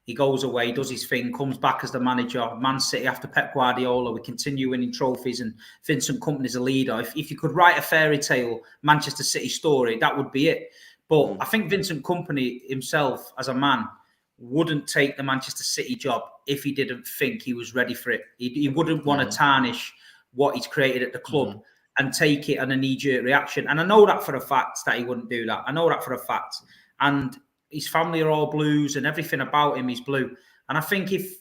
He goes away, does his thing, comes back as the manager. Man City after Pep Guardiola, we continue winning trophies, and Vincent Kompany's a leader. If you could write a fairy tale Manchester City story, that would be it. But I think Vincent Kompany himself, as a man, wouldn't take the Manchester City job if he didn't think he was ready for it. He wouldn't want to tarnish what he's created at the club and take it on a knee-jerk reaction. And I know that for a fact that he wouldn't do that. I know that for a fact. And his family are all Blues, and everything about him is blue. And I think if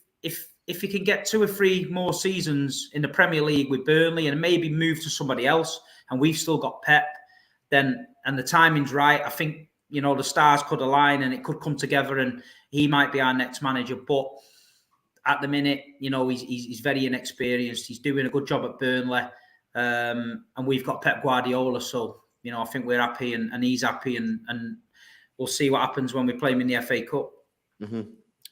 he can get 2 or 3 more seasons in the Premier League with Burnley and maybe move to somebody else, and we've still got Pep, then and the timing's right, I think, you know, the stars could align and it could come together, and he might be our next manager. But at the minute, you know, he's very inexperienced. He's doing a good job at Burnley, and we've got Pep Guardiola. So, you know, I think we're happy and he's happy, and we'll see what happens when we play him in the FA Cup.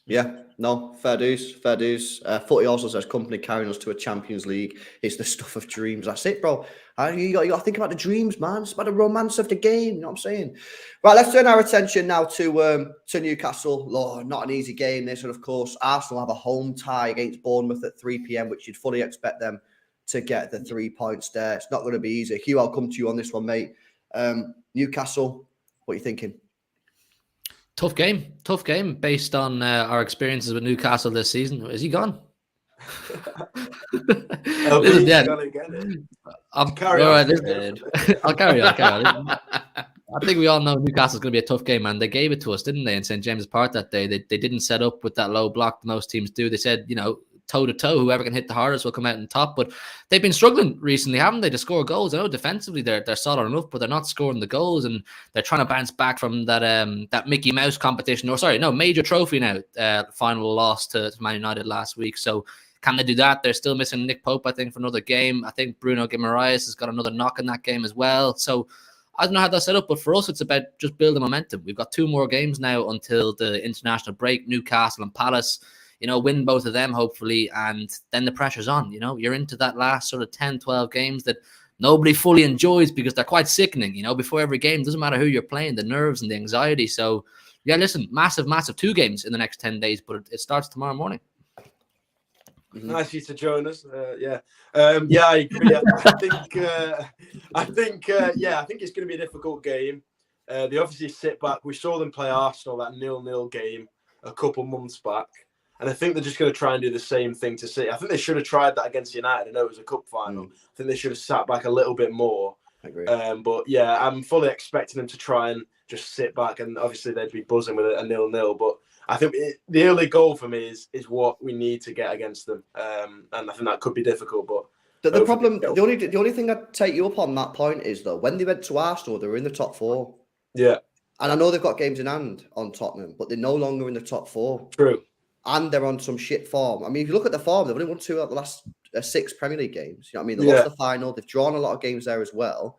Yeah, no, fair dues. Footy also says Kompany carrying us to a Champions League. It's the stuff of dreams. That's it, bro. You got to think about the dreams, man. It's about the romance of the game. You know what I'm saying? Right, let's turn our attention now to Newcastle. Lord, not an easy game this. And of course, Arsenal have a home tie against Bournemouth at 3 p.m, which you'd fully expect them to get the 3 points there. It's not going to be easy. Hugh, I'll come to you on this one, mate. Newcastle, what are you thinking? Tough game based on our experiences with Newcastle this season. Is he gone? Listen, yeah. I'll carry on. I think we all know Newcastle's going to be a tough game, and they gave it to us, didn't they, in St. James's Park that day? They didn't set up with that low block that most teams do. They said, you know, toe-to-toe, whoever can hit the hardest will come out on top. But they've been struggling recently, haven't they, to score goals? I know defensively they're solid enough, but they're not scoring the goals, and they're trying to bounce back from that Mickey Mouse competition. Major trophy now. Final loss to Man United last week. So can they do that? They're still missing Nick Pope, I think, for another game. I think Bruno Guimaraes has got another knock in that game as well. So I don't know how that's set up, but for us, it's about just building momentum. We've got 2 more games now until the international break, Newcastle and Palace. You know, win both of them, hopefully, and then the pressure's on. You know, you're into that last sort of 10, 12 games that nobody fully enjoys because they're quite sickening, you know, before every game. Doesn't matter who you're playing, the nerves and the anxiety. So, yeah, listen, massive 2 games in the next 10 days, but it starts tomorrow morning. Nice of you to join us. I agree. I think it's going to be a difficult game. They obviously sit back. We saw them play Arsenal, that 0-0 game, a couple months back. And I think they're just going to try and do the same thing to City. I think they should have tried that against United. I know it was a cup final. I think they should have sat back a little bit more. I agree. But yeah, I'm fully expecting them to try and just sit back. And obviously they'd be buzzing with a 0-0. But I think the early goal for me is what we need to get against them. And I think that could be difficult. But the problem, the only thing I'd take you up on that point is, though, when they went to Arsenal, they were in the top 4. Yeah. And I know they've got games in hand on Tottenham, but they're no longer in the top 4. True. And they're on some shit form. I mean, if you look at the form, they've only won 2 out of the last 6 Premier League games. You know what I mean? They lost the final. They've drawn a lot of games there as well.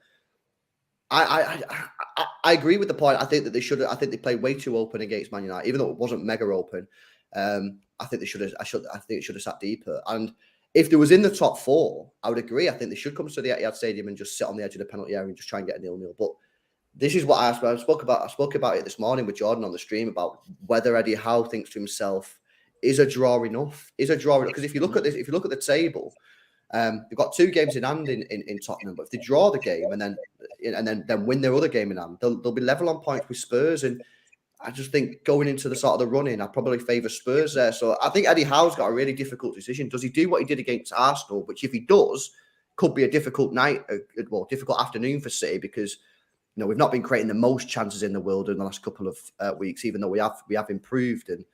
I agree with the point. I think that they should. I think they played way too open against Man United, even though it wasn't mega open. I think they should have. I think it should have sat deeper. And if they was in the top 4, I would agree. I think they should come to the Etihad Stadium and just sit on the edge of the penalty area and just try and get a 0-0. But this is what I spoke about. I spoke about it this morning with Jordan on the stream about whether Eddie Howe thinks to himself, is a draw enough? Because if you look at this, if you look at the table, they've got 2 games in hand in Tottenham. But if they draw the game and then win their other game in hand, they'll be level on points with Spurs. And I just think going into the sort of the run-in, I probably favour Spurs there. So I think Eddie Howe's got a really difficult decision. Does he do what he did against Arsenal? Which if he does, could be a difficult difficult afternoon for City, because we've not been creating the most chances in the world in the last couple of weeks, even though we have improved. And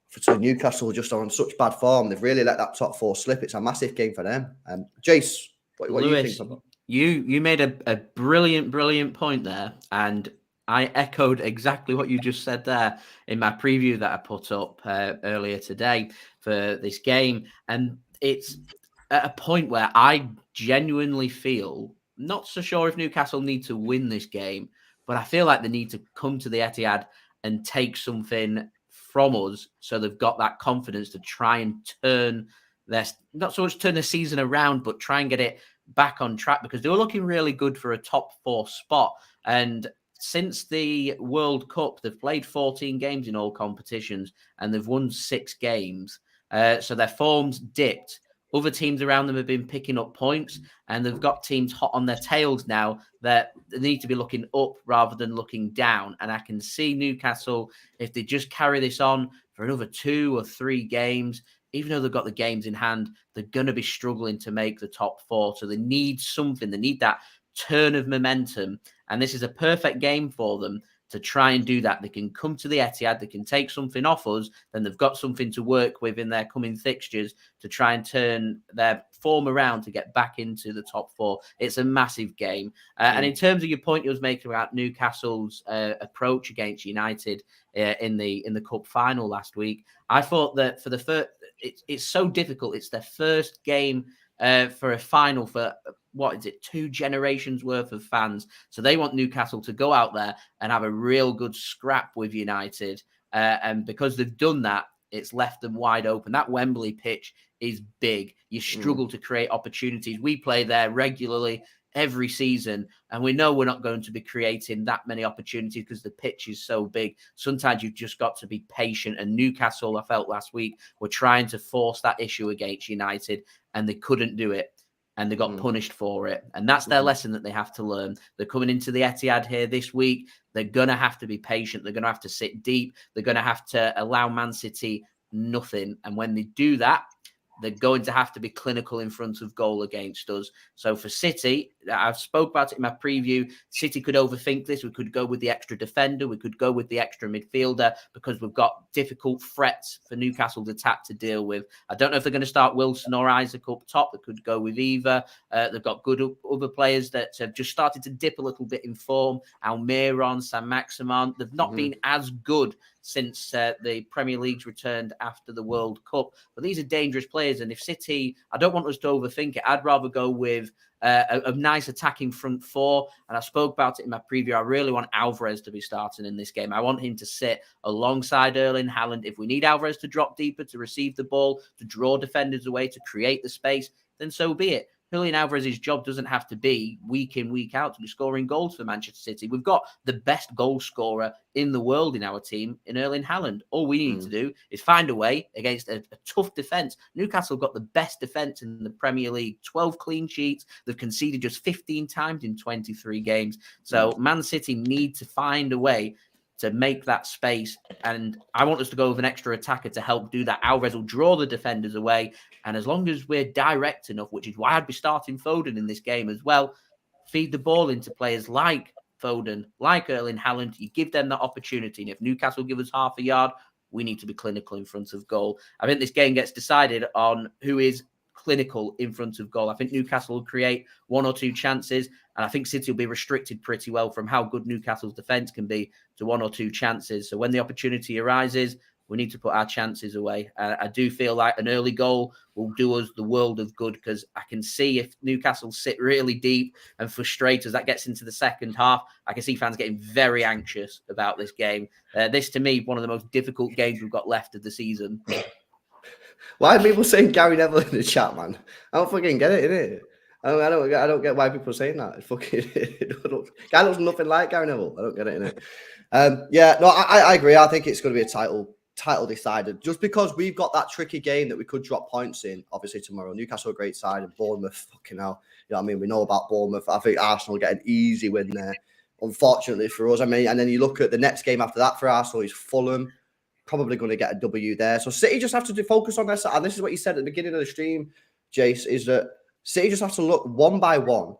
for Newcastle, just on such bad form, they've really let that top 4 slip. It's a massive game for them. Jace, what do you think about? You made a brilliant point there, and I echoed exactly what you just said there in my preview that I put up earlier today for this game. And it's at a point where I genuinely feel not so sure if Newcastle need to win this game, but I feel like they need to come to the Etihad and take something from us, so they've got that confidence to try and turn not so much turn the season around, but try and get it back on track, because they were looking really good for a top 4 spot. And since the World Cup, they've played 14 games in all competitions and they've won 6 games. So their form's dipped. Other teams around them have been picking up points, and they've got teams hot on their tails now that they need to be looking up rather than looking down. And I can see Newcastle, if they just carry this on for another 2 or 3 games, even though they've got the games in hand, they're going to be struggling to make the top 4. So they need something. They need that turn of momentum. And this is a perfect game for them to try and do that. They can come to the Etihad, they can take something off us, then they've got something to work with in their coming fixtures to try and turn their form around to get back into the top 4. It's a massive game. And in terms of your point you was making about Newcastle's approach against United in the cup final last week, I thought that for the first, it's so difficult. It's their first game for a final for, 2 generations worth of fans. So they want Newcastle to go out there and have a real good scrap with United. And because they've done that, it's left them wide open. That Wembley pitch is big. You struggle to create opportunities. We play there regularly every season, and we know we're not going to be creating that many opportunities because the pitch is so big. Sometimes you've just got to be patient, and Newcastle, I felt last week, were trying to force that issue against United, and they couldn't do it, and they got punished for it. And that's their lesson that they have to learn. They're coming into the Etihad here this week. They're going to have to be patient. They're going to have to sit deep. They're going to have to allow Man City nothing. And when they do that, they're going to have to be clinical in front of goal against us. So for City, I've spoke about it in my preview. City could overthink this. We could go with the extra defender. We could go with the extra midfielder because we've got difficult threats for Newcastle's attack to deal with. I don't know if they're going to start Wilson or Isaac up top. They could go with either. They've got good other players that have just started to dip a little bit in form. Almiron, Saint-Maximin. They've not been as good since the Premier League's returned after the World Cup. But these are dangerous players. And if City, I don't want us to overthink it. I'd rather go with a nice attacking front 4. And I spoke about it in my preview. I really want Alvarez to be starting in this game. I want him to sit alongside Erling Haaland. If we need Alvarez to drop deeper, to receive the ball, to draw defenders away, to create the space, then so be it. Julian Alvarez's job doesn't have to be week in, week out to be scoring goals for Manchester City. We've got the best goal scorer in the world in our team in Erling Haaland. All we need to do is find a way against a tough defence. Newcastle got the best defence in the Premier League, 12 clean sheets. They've conceded just 15 times in 23 games. So Man City need to find a way to make that space. And I want us to go with an extra attacker to help do that. Alvarez will draw the defenders away. And as long as we're direct enough, which is why I'd be starting Foden in this game as well, feed the ball into players like Foden, like Erling Haaland. You give them that opportunity. And if Newcastle give us half a yard, we need to be clinical in front of goal. I think this game gets decided on who is clinical in front of goal. I think Newcastle will create 1 or 2 chances, and I think City will be restricted pretty well from how good Newcastle's defence can be to 1 or 2 chances. So when the opportunity arises, we need to put our chances away. I do feel like an early goal will do us the world of good, because I can see if Newcastle sit really deep and frustrate us, that gets into the second half. I can see fans getting very anxious about this game. This, to me, one of the most difficult games we've got left of the season. Why are people saying Gary Neville in the chat, man? I don't fucking get it, innit? I don't get why people are saying that. It's fucking guy looks nothing like Gary Neville. I don't get it, innit? Yeah, no, I agree. I think it's going to be a title decided, just because we've got that tricky game that we could drop points in. Obviously tomorrow, Newcastle a great side, and Bournemouth, fucking hell, you know what I mean? We know about Bournemouth. I think Arsenal get an easy win there, unfortunately for us. I mean, and then you look at the next game after that for Arsenal is Fulham. Probably going to get a W there. So City just have to focus on this. And this is what you said at the beginning of the stream, Jace, is that City just have to look one by one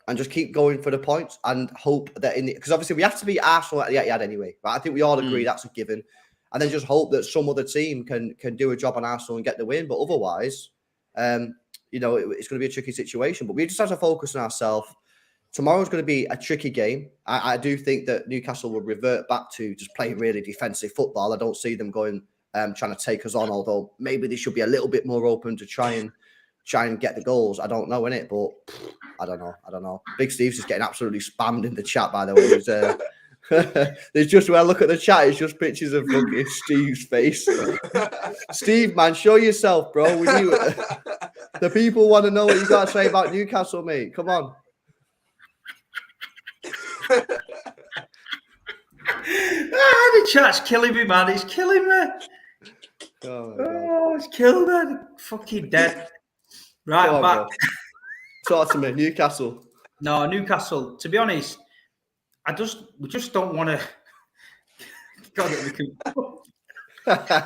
and just keep going for the points and hope that because obviously we have to beat Arsenal at the Etihad anyway. But I think we all agree that's a given. And then just hope that some other team can do a job on Arsenal and get the win. But otherwise, you know, it's going to be a tricky situation. But we just have to focus on ourselves. Tomorrow's going to be a tricky game. I do think that Newcastle will revert back to just playing really defensive football. I don't see them going trying to take us on, although maybe they should be a little bit more open to try and get the goals. I don't know, innit? But I don't know. Big Steve's just getting absolutely spammed in the chat, by the way. There's just, when I look at the chat, it's just pictures of fucking Steve's face. Steve, man, show yourself, bro. The people want to know what you got to say about Newcastle, mate. Come on. chat's killing me, man. It's killing me. Oh, my God. Oh, it's killed me. Fucking dead. Right, Come on, back. bro. Talk to me, Newcastle. No, Newcastle. To be honest, we just don't want to. God, we can.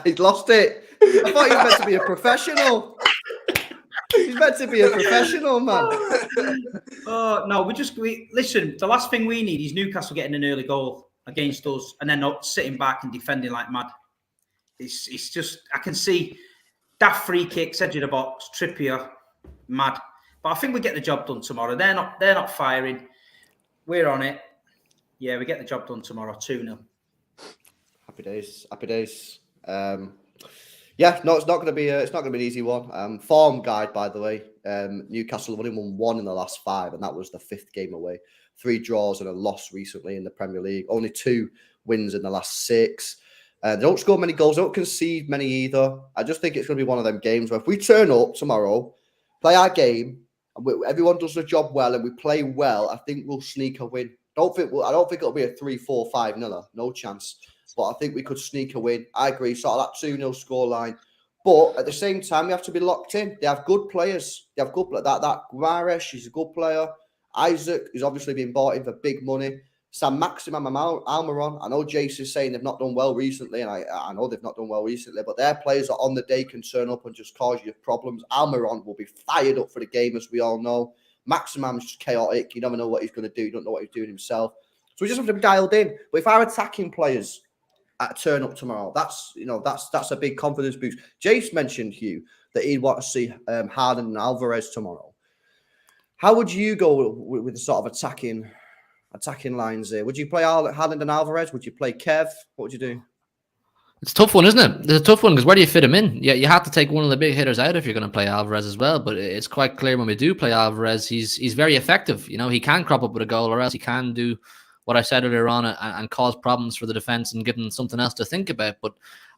He's lost it. I thought he was meant to be a professional. He's meant to be a professional, man. Oh no, we listen. The last thing we need is Newcastle getting an early goal against us, and then not sitting back and defending like mad. It's just I can see daft free kicks, edge of the box, Trippier, mad. But I think we get the job done tomorrow. They're not firing. We're on it. Yeah, we get the job done tomorrow. 2-0. Happy days. Happy days. Yeah, no, it's not going to be an easy one. Form guide, by the way. Newcastle have only won 1 in the last 5, and that was the 5th game away. 3 draws and a loss recently in the Premier League. Only 2 wins in the last 6. They don't score many goals. They don't concede many either. I just think it's going to be one of them games where if we turn up tomorrow, play our game, and everyone does the job well, and we play well, I think we'll sneak a win. I don't think it'll be a 3-4, 5-0. No chance. But I think we could sneak a win. I agree. Sort of that 2-0 scoreline. But at the same time, we have to be locked in. They have good players. They have good that Guares, he's a good player. Isaac is obviously being bought in for big money. Sam Maximum and Almiron. I know Jason's saying they've not done well recently, and I know they've not done well recently, but their players are on the day, can turn up and just cause you problems. Almiron will be fired up for the game, as we all know. Maximum's just chaotic. You never know what he's going to do. You don't know what he's doing himself. So we just have to be dialed in. But if our attacking players turn up tomorrow, that's a big confidence boost. Jace mentioned, Hugh, that he'd want to see Harden and Alvarez tomorrow. How would you go with the sort of attacking lines there? Would you play Harden and Alvarez? Would you play Kev? What would you do? It's a tough one, isn't it? It's a tough one because where do you fit him in? Yeah, you have to take one of the big hitters out if you're going to play Alvarez as well. But it's quite clear when we do play Alvarez, he's very effective. You know, he can crop up with a goal, or else he can do what I said earlier on and cause problems for the defense and give them something else to think about. But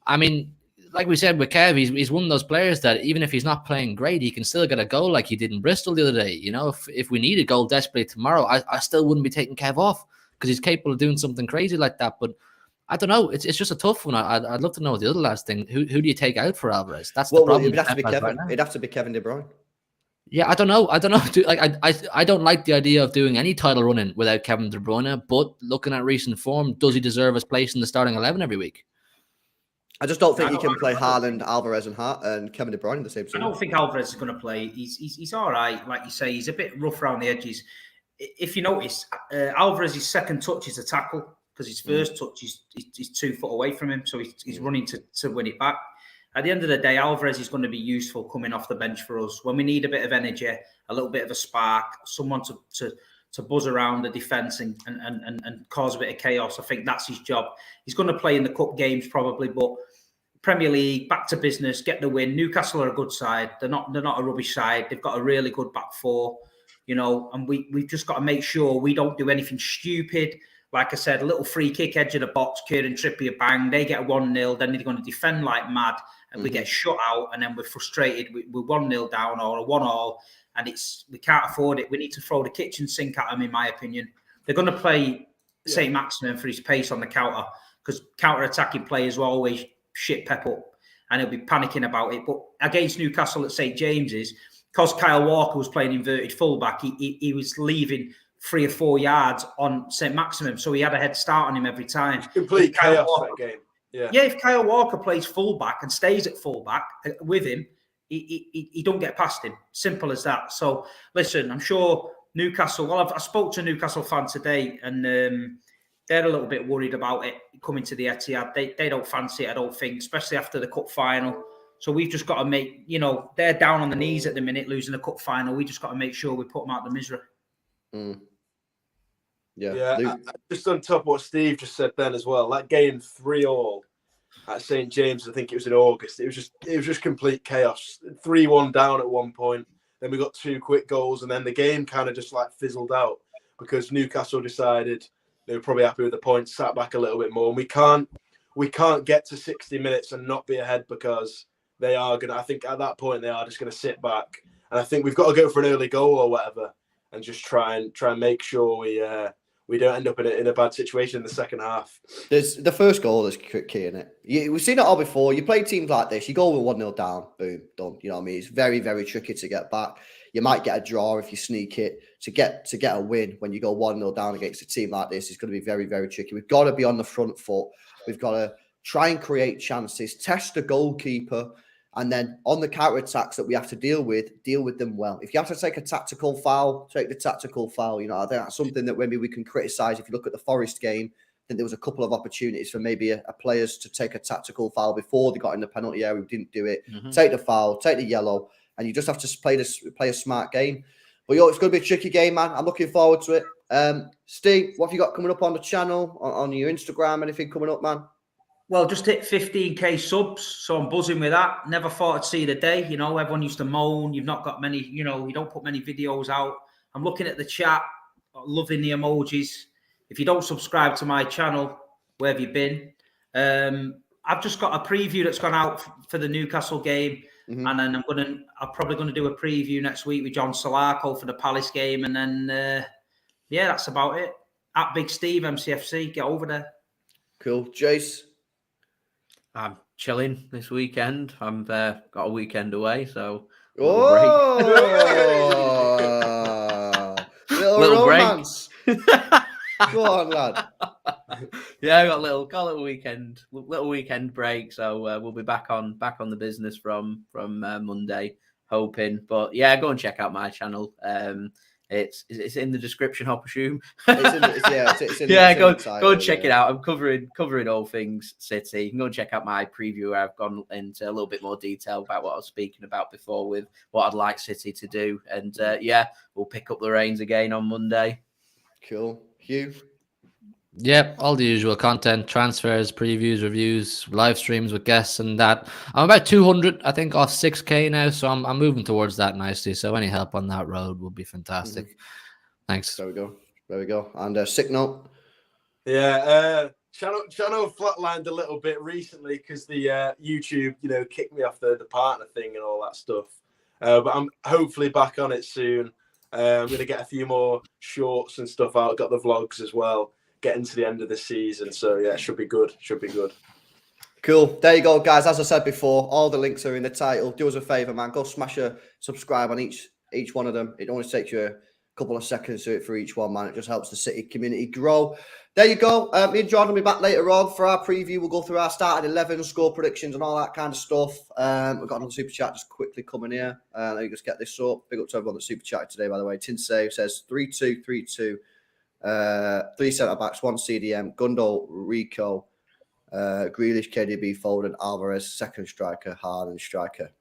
I mean, like we said with Kev, he's one of those players that even if he's not playing great, he can still get a goal like he did in Bristol the other day. You know, if we need a goal desperately tomorrow, I still wouldn't be taking Kev off because he's capable of doing something crazy like that. But I don't know. It's just a tough one. I'd love to know the other last thing. Who do you take out for Alvarez? That's the problem. It'd have to be Kevin. It'd have to be Kevin De Bruyne. Yeah, I don't know. I don't like the idea of doing any title running without Kevin De Bruyne. But looking at recent form, does he deserve his place in the starting 11 every week? I just don't think he can play Haaland, Alvarez, and Kevin De Bruyne in the same team. I don't think Alvarez is going to play. He's all right, like you say. He's a bit rough around the edges. If you notice, Alvarez's second touch is a tackle because his first touch is 2 foot away from him, so he's running to win it back. At the end of the day, Alvarez is going to be useful coming off the bench for us when we need a bit of energy, a little bit of a spark, someone to buzz around the defence and cause a bit of chaos. I think that's his job. He's going to play in the cup games probably, but Premier League, back to business, get the win. Newcastle are a good side. They're not a rubbish side. They've got a really good back four, you know, and we've just got to make sure we don't do anything stupid. Like I said, a little free kick, edge of the box, Kieran Trippier, bang, they get a 1-0, then they're going to defend like mad, and we get shut out, and then we're frustrated. We're 1-0 down or a 1-1, and we can't afford it. We need to throw the kitchen sink at them, in my opinion. They're going to play St. Maximin for his pace on the counter, because counter-attacking players will always shit Pep up, and he'll be panicking about it. But against Newcastle at St. James's, because Kyle Walker was playing inverted fullback, he was leaving 3 or 4 yards on St. Maximum, so he had a head start on him every time. Complete chaos that game. Yeah, if Kyle Walker plays fullback and stays at fullback with him, he don't get past him. Simple as that. So listen, I'm sure Newcastle. Well, I spoke to a Newcastle fan today, and they're a little bit worried about it coming to the Etihad. They don't fancy it, I don't think, especially after the cup final. So we've just got to make, you know, they're down on the knees at the minute, losing the cup final. We just got to make sure we put them out of the misery. Yeah. Just on top of what Steve just said then as well, that game 3-3 at St. James, I think it was in August. It was just complete chaos. 3-1 down at one point. Then we got 2 quick goals, and then the game kind of just like fizzled out because Newcastle decided they were probably happy with the points, sat back a little bit more. And we can't get to 60 minutes and not be ahead because they are gonna. I think at that point they are just gonna sit back, and I think we've got to go for an early goal or whatever, and just try and make sure we we don't end up in a bad situation in the second half. There's the first goal is key in it. We've seen it all before. You play teams like this, you go with 1-0 down, boom, done. You know what I mean? It's very, very tricky to get back. You might get a draw if you sneak it. To get a win when you go 1-0 down against a team like this is going to be very, very tricky. We've got to be on the front foot. We've got to try and create chances, test the goalkeeper, and then on the counter-attacks that we have to deal with them well. If you have to take a tactical foul, take the tactical foul. You know, I think that's something that maybe we can criticise. If you look at the Forest game, I think there was a couple of opportunities for maybe a players to take a tactical foul before they got in the penalty area. We didn't do it. Take the foul, take the yellow, and you just have to play a smart game. But it's going to be a tricky game, man. I'm looking forward to it. Steve, what have you got coming up on the channel, on your Instagram? Anything coming up, man? Well, just hit 15k subs, so I'm buzzing with that. Never thought I'd see the day. You know, everyone used to moan. You've not got many, you know, you don't put many videos out. I'm looking at the chat, loving the emojis. If you don't subscribe to my channel, where have you been? I've just got a preview that's gone out for the Newcastle game. And then I'm probably going to do a preview next week with John Solarco for the Palace game. And then, that's about it. At Big Steve, MCFC, get over there. Cool. Jace? I'm chilling this weekend. I'm got a weekend away, so little romance. Go on, lad. Yeah, I got a little weekend break, so we'll be back on the business from Monday, hoping. But yeah, go and check out my channel. It's in the description, I presume. It's in go and check it out. I'm covering all things City. You can go and check out my preview where I've gone into a little bit more detail about what I was speaking about before with what I'd like City to do. And we'll pick up the reins again on Monday. Cool. Hugh? Yep, all the usual content, transfers, previews, reviews, live streams with guests and that. I'm about 200, I think, off 6K now, so I'm moving towards that nicely. So any help on that road would be fantastic. Thanks. There we go. And sick note? Yeah, channel flatlined a little bit recently because the YouTube, kicked me off the partner thing and all that stuff. But I'm hopefully back on it soon. I'm going to get a few more shorts and stuff out. Got the vlogs as well. Getting to the end of the season, so yeah, should be good. Cool. There you go, guys. As I said before, all the links are in the title. Do us a favor, man. Go smash a subscribe on each one of them. It only takes you a couple of seconds to do it for each one, man. It just helps the City community grow. There you go. Me and Jordan will be back later on for our preview. We'll go through our starting 11, score predictions, and all that kind of stuff. We've got another super chat just quickly coming here. Let me just get this up. Big up to everyone that super chatted today, by the way. Tinsay says 3-2-3-2. 3 centre backs, 1 CDM, Gundo, Rico, Grealish, KDB, Foden, Alvarez, second striker, Harden, striker.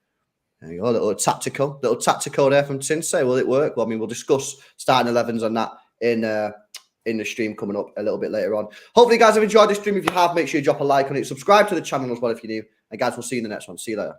There you go, little tactical there from Tinsay. Will it work? Well, I mean, we'll discuss starting 11s on that in the stream coming up a little bit later on. Hopefully, you guys have enjoyed this stream. If you have, make sure you drop a like on it. Subscribe to the channel as well if you're new. And guys, we'll see you in the next one. See you later.